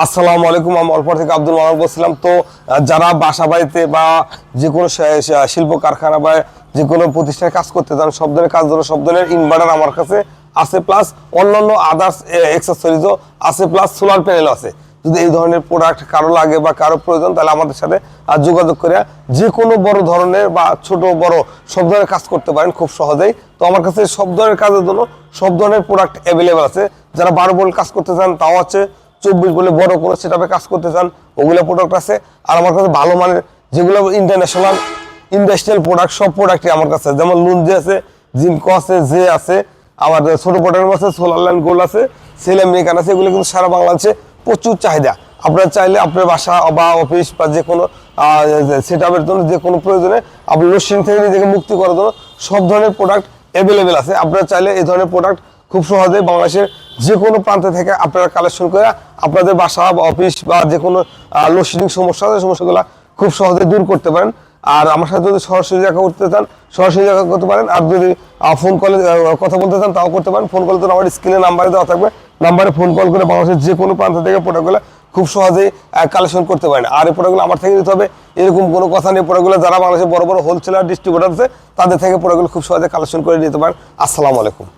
আসসালামু আলাইকুম। আমি অল্প থেকে আব্দুল মানব বলছিলাম। তো যারা বাসা বাড়িতে বা যে কোনো শিল্প কারখানা বা যে কোনো প্রতিষ্ঠানে কাজ করতে চান, সব ধরনের কাজ ধরো, সব ধরনের ইনভার্টার আমার কাছে আছে, প্লাস অন্যান্য আদার্স এক্সেসরিজও আছে, প্লাস সোলার প্যানেল আছে। যদি এই ধরনের প্রোডাক্ট কারো লাগে বা কারো প্রয়োজন, তাহলে আমাদের সাথে যোগাযোগ করে যে কোনো বড় ধরনের বা ছোট বড় সব ধরনের কাজ করতে পারেন খুব সহজেই। তো আমার কাছে সব ধরনের কাজের জন্য সব ধরনের প্রোডাক্ট অ্যাভেলেবেল আছে। যারা 12 ভোল্ট কাজ করতে চান তাও আছে, 24 বলে বড় কোনো সেটআপে কাজ করতে চান ওগুলো প্রোডাক্ট আছে। আর আমার কাছে ভালো মানের যেগুলো ইন্টারন্যাশনাল ইন্ডাস্ট্রিয়াল প্রোডাক্ট, সব প্রোডাক্টই আমার কাছে, যেমন লুনজি আছে, জিনকো আছে, জে আছে, আমার ছোট প্রোডাক্ট আছে, সোলার লাইন গোল্ড আছে, সেল আমেরিকান আছে। এগুলো কিন্তু সারা বাংলাদেশে প্রচুর চাহিদা। আপনারা চাইলে আপনার বাসা বা অফিস বা যে কোনো সেটআপের জন্য যে কোনো প্রয়োজনে আপনি লোডশেডিং থেকে নিজেকে মুক্তি করার জন্য সব ধরনের প্রোডাক্ট অ্যাভেলেবেল আছে। আপনারা চাইলে এই ধরনের প্রোডাক্ট খুব সহজে বাংলাদেশের যে কোনো প্রান্ত থেকে আপনারা কালেকশন করে আপনাদের বাসা বা অফিস বা যে কোনো লোডশেডিং সমস্যা আছে, সমস্যাগুলো খুব সহজে দূর করতে পারেন। আর আমার সাথে যদি সরাসরি দেখা করতে চান সরাসরি দেখা করতে পারেন, আর যদি ফোন কলে কথা বলতে চান তাও করতে পারেন। ফোন কলে তো আমার স্ক্রিনে নাম্বারে দেওয়া থাকবে, নাম্বারে ফোন কল করে বাংলাদেশের যে কোনো প্রান্ত থেকে প্রোডাক্টগুলো খুব সহজেই কালেকশন করতে পারেন। আর এই প্রোডাক্টগুলো আমার থেকে নিতে হবে এরকম কোনো কথা নেই। প্রোডাক্টগুলো যারা বাংলাদেশের বড় বড় হোলসেলার ডিস্ট্রিবিউটার আছে তাদের থেকে প্রোডাক্টগুলো খুব সহজে কালেকশন করে নিতে পারেন। আসসালামু আলাইকুম।